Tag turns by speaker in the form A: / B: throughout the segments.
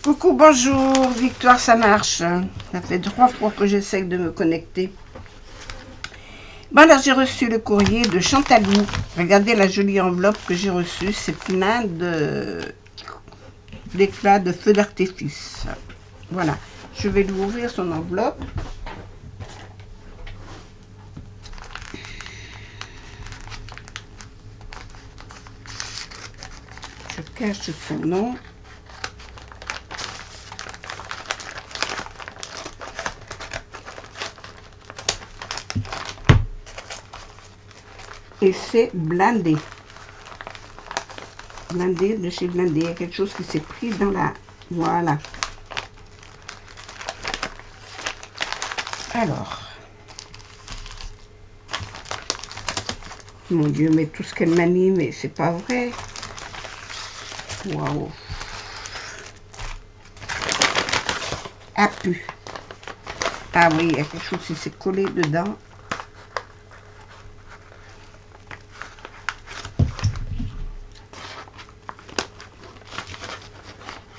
A: Coucou, bonjour, Victoire, ça marche. Ça fait 3 fois que j'essaie de me connecter. Bon, alors j'ai reçu le courrier de Chantalou. Regardez la jolie enveloppe que j'ai reçue. C'est plein d'éclats de feux d'artifice. Voilà, je vais lui ouvrir son enveloppe. Je cache son nom. Et c'est blindé. Blindé de chez Blindé. Il y a quelque chose qui s'est pris dans la... Voilà. Alors. Mon Dieu, mais tout ce qu'elle m'a mis, mais c'est pas vrai. Waouh. Ah, pu. Ah oui, il y a quelque chose qui s'est collé dedans.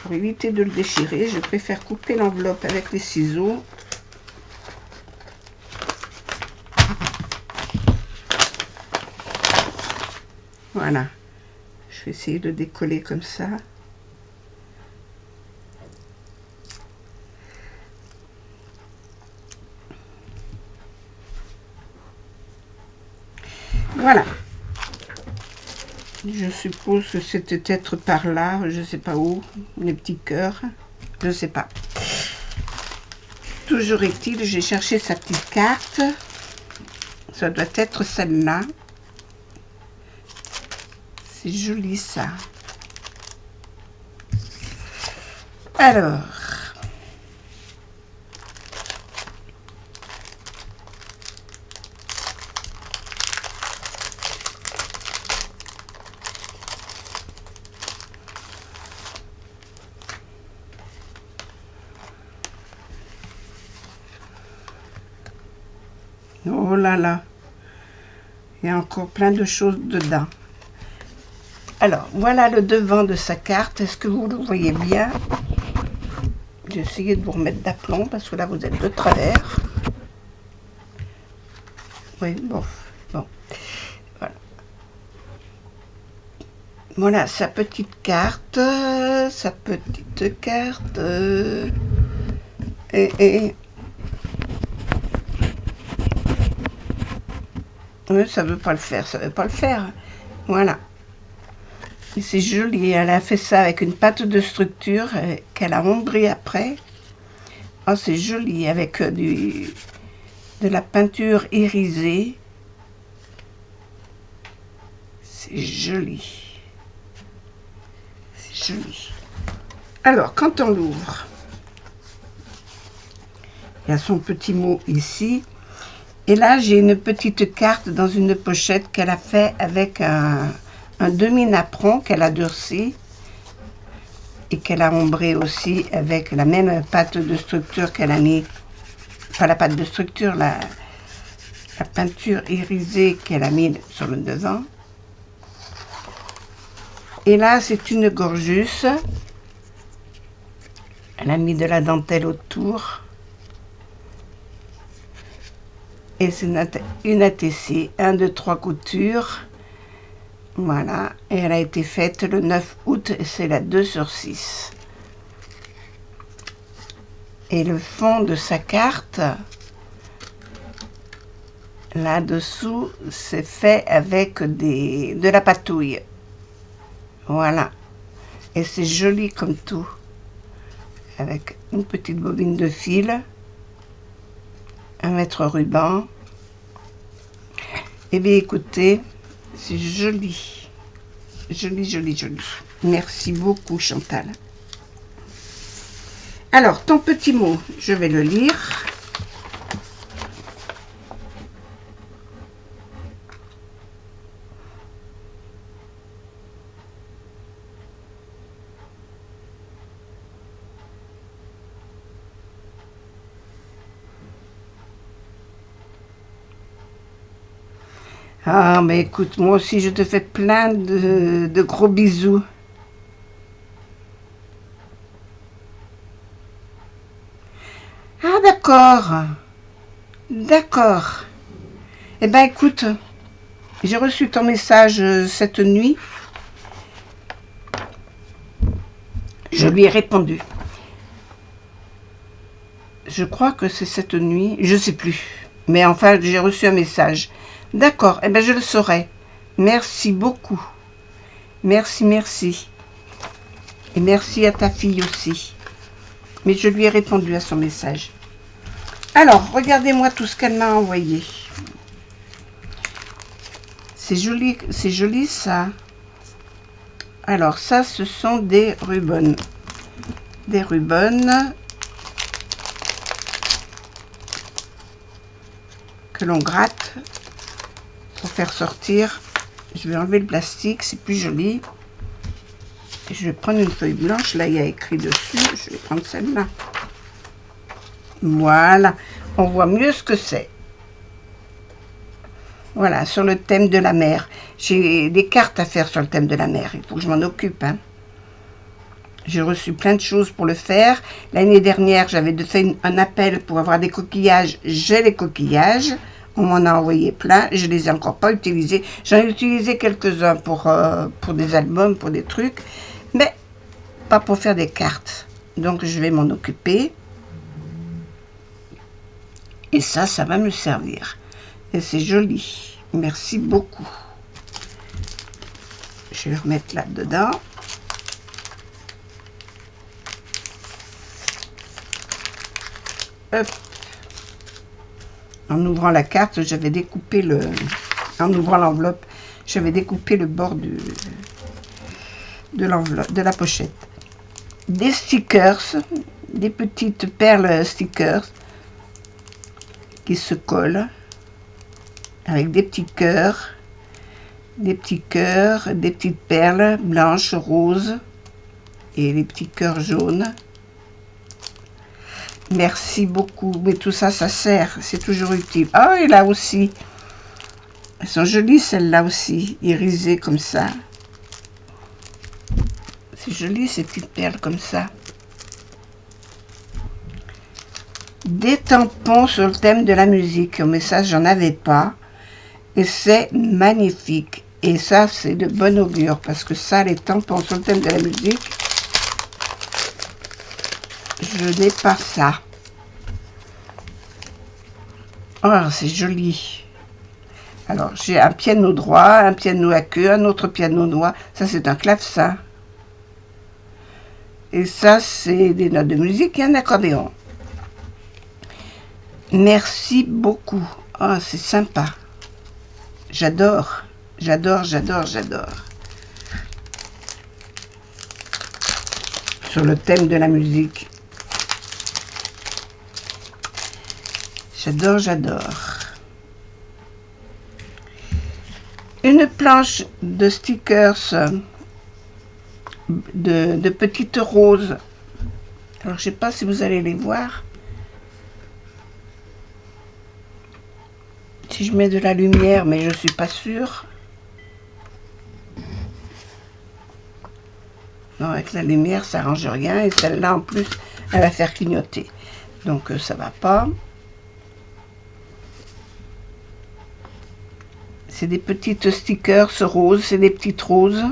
A: Pour éviter de le déchirer, je préfère couper l'enveloppe avec les ciseaux. Voilà. Je vais essayer de décoller comme ça. Voilà. Je suppose que c'était peut-être par là, je ne sais pas où, les petits cœurs, je ne sais pas. Toujours est-il, j'ai cherché sa petite carte. Ça doit être celle-là. C'est joli ça. Alors. Oh là là. Il y a encore plein de choses dedans. Alors, voilà le devant de sa carte. Est-ce que vous le voyez bien? J'ai essayé de vous remettre d'aplomb parce que là, vous êtes de travers. Oui, bon. Voilà. Voilà sa petite carte. Oui, ça veut pas le faire. Voilà. C'est joli, elle a fait ça avec une pâte de structure qu'elle a ombrée après. Oh, c'est joli, avec de la peinture irisée. C'est joli. C'est joli. Alors, quand on l'ouvre, il y a son petit mot ici. Et là, j'ai une petite carte dans une pochette qu'elle a fait avec un demi-napperon qu'elle a durci et qu'elle a ombré aussi avec la même pâte de structure qu'elle a mis, pas la pâte de structure, la peinture irisée qu'elle a mis sur le devant. Et là, c'est une gorgeuse. Elle a mis de la dentelle autour. Et c'est une ATC, 1, 2, 3 coutures. Voilà, et elle a été faite le 9 août, et c'est la 2/6. Et le fond de sa carte, là-dessous, c'est fait avec de la patouille. Voilà. Et c'est joli comme tout. Avec une petite bobine de fil, un mètre ruban. Eh bien, écoutez, c'est joli. Joli. Merci beaucoup, Chantal. Alors, ton petit mot, je vais le lire. Ah, mais écoute, moi aussi, je te fais plein de gros bisous. Ah, d'accord. D'accord. Eh ben, écoute, j'ai reçu ton message cette nuit. Je lui ai répondu. Je crois que c'est cette nuit, je sais plus. Mais enfin, j'ai reçu un message. D'accord, eh ben je le saurai. Merci beaucoup. Merci, merci. Et merci à ta fille aussi. Mais je lui ai répondu à son message. Alors, regardez-moi tout ce qu'elle m'a envoyé. C'est joli ça. Alors ça, ce sont des rubans. Des rubans que l'on gratte pour faire sortir. Je vais enlever le plastique, c'est plus joli. Et je vais prendre une feuille blanche, là il y a écrit dessus, je vais prendre celle-là. Voilà, on voit mieux ce que c'est. Voilà, sur le thème de la mer. J'ai des cartes à faire sur le thème de la mer, il faut que je m'en occupe. Hein. J'ai reçu plein de choses pour le faire. L'année dernière, j'avais fait un appel pour avoir des coquillages. J'ai les coquillages. On m'en a envoyé plein. Je ne les ai encore pas utilisés. J'en ai utilisé quelques-uns pour des albums, pour des trucs. Mais pas pour faire des cartes. Donc, je vais m'en occuper. Et ça va me servir. Et c'est joli. Merci beaucoup. Je vais le remettre là-dedans. Hop. En ouvrant la carte, j'avais découpé le... En ouvrant l'enveloppe, j'avais découpé le bord de l'enveloppe, de la pochette. Des stickers, des petites perles stickers qui se collent avec des petits cœurs, des petites perles blanches, roses et les petits cœurs jaunes. Merci beaucoup. Mais tout ça, ça sert. C'est toujours utile. Oh, et là aussi. Elles sont jolies, celles-là aussi. Irisées comme ça. C'est joli, ces petites perles comme ça. Des tampons sur le thème de la musique. Mais ça, j'en avais pas. Et c'est magnifique. Et ça, c'est de bon augure. Parce que ça, les tampons sur le thème de la musique... Je n'ai pas ça. Oh, c'est joli. Alors, j'ai un piano droit, un piano à queue, un autre piano droit. Ça, c'est un clavecin. Et ça, c'est des notes de musique et un accordéon. Merci beaucoup. Oh, c'est sympa. J'adore. J'adore, j'adore, j'adore. Sur le thème de la musique. J'adore, j'adore. Une planche de stickers de petites roses. Alors, je ne sais pas si vous allez les voir. Si je mets de la lumière, mais je ne suis pas sûre. Non, avec la lumière, ça n'arrange rien. Et celle-là, en plus, elle va faire clignoter. Donc, ça ne va pas. C'est des petites stickers roses, c'est des petites roses.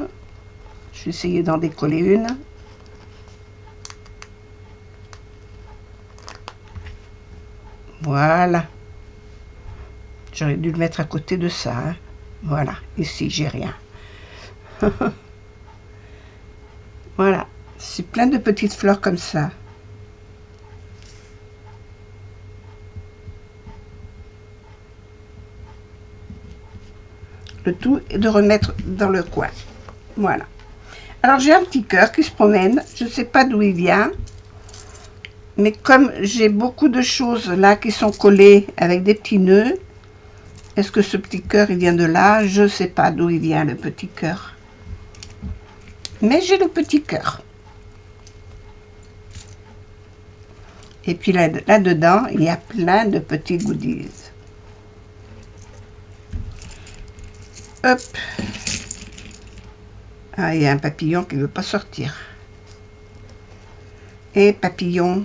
A: Je vais essayer d'en décoller une. Voilà. J'aurais dû le mettre à côté de ça. Hein. Voilà, ici, j'ai rien. Voilà, c'est plein de petites fleurs comme ça. Le tout est de remettre dans le coin. Voilà. Alors, j'ai un petit cœur qui se promène. Je ne sais pas d'où il vient. Mais comme j'ai beaucoup de choses là qui sont collées avec des petits nœuds, est-ce que ce petit cœur, il vient de là? Je ne sais pas d'où il vient, le petit cœur. Mais j'ai le petit cœur. Et puis là-dedans, il y a plein de petits goodies. Hop. Ah, il y a un papillon qui ne veut pas sortir. Et papillon.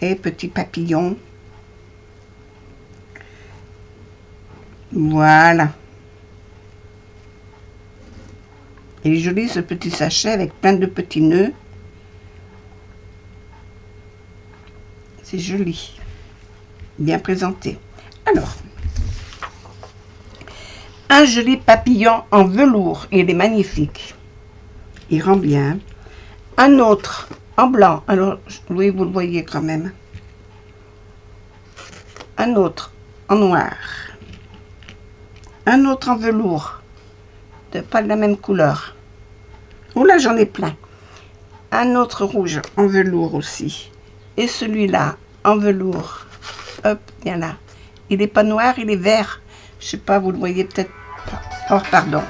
A: Et petit papillon. Voilà. Il est joli ce petit sachet avec plein de petits nœuds. C'est joli. Bien présenté. Alors, un joli papillon en velours. Il est magnifique. Il rend bien. Un autre en blanc. Alors, oui, vous le voyez quand même. Un autre en noir. Un autre en velours. Pas de la même couleur. Oula, j'en ai plein. Un autre rouge en velours aussi. Et celui-là en velours. Hop, bien là. Il n'est pas noir, il est vert. Je sais pas, vous le voyez peut-être pas. Oh, pardon.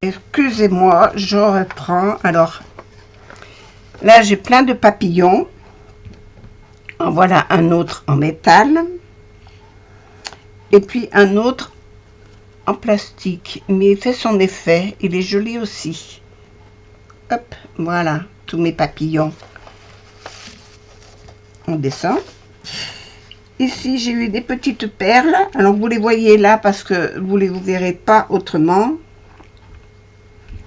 A: Excusez-moi, je reprends. Alors, là, j'ai plein de papillons. En voilà un autre en métal. Et puis un autre en plastique. Mais il fait son effet. Il est joli aussi. Hop, voilà, tous mes papillons. On descend. Ici, j'ai eu des petites perles. Alors, vous les voyez là parce que vous ne les verrez pas autrement.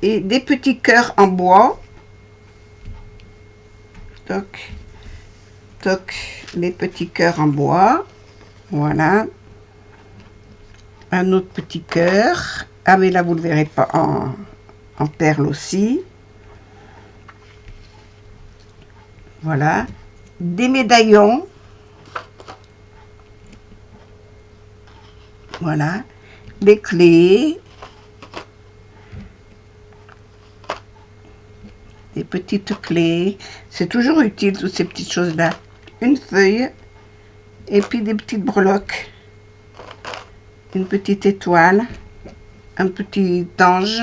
A: Et des petits cœurs en bois. Toc, toc, les petits cœurs en bois. Voilà. Un autre petit cœur. Ah, mais là, vous ne le verrez pas en perles aussi. Voilà. Des médaillons. Voilà. Des clés. Des petites clés. C'est toujours utile, toutes ces petites choses-là. Une feuille. Et puis des petites breloques. Une petite étoile. Un petit ange.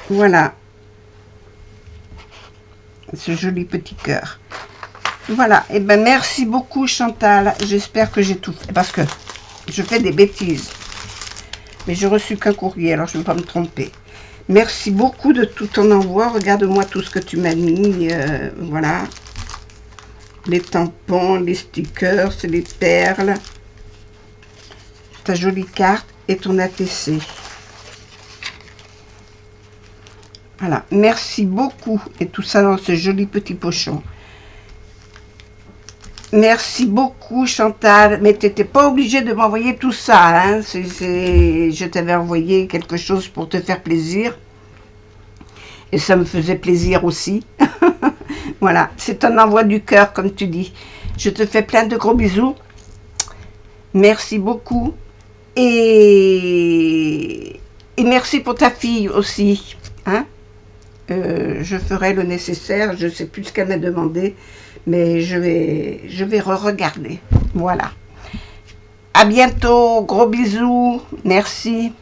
A: Voilà. Ce joli petit cœur. Voilà. Et ben merci beaucoup Chantal. J'espère que j'ai tout fait. Parce que je fais des bêtises. Mais j'ai reçu qu'un courrier, alors je ne vais pas me tromper. Merci beaucoup de tout ton envoi. Regarde-moi tout ce que tu m'as mis. Voilà. Les tampons, les stickers, les perles. Ta jolie carte et ton ATC. Voilà. Merci beaucoup. Et tout ça dans ce joli petit pochon. Merci beaucoup Chantal. Mais tu n'étais pas obligée de m'envoyer tout ça. Hein. Je t'avais envoyé quelque chose pour te faire plaisir. Et ça me faisait plaisir aussi. Voilà. C'est un envoi du cœur comme tu dis. Je te fais plein de gros bisous. Merci beaucoup. Et merci pour ta fille aussi. Hein. Je ferai le nécessaire. Je ne sais plus ce qu'elle m'a demandé. Mais je vais re-regarder. Voilà. À bientôt. Gros bisous. Merci.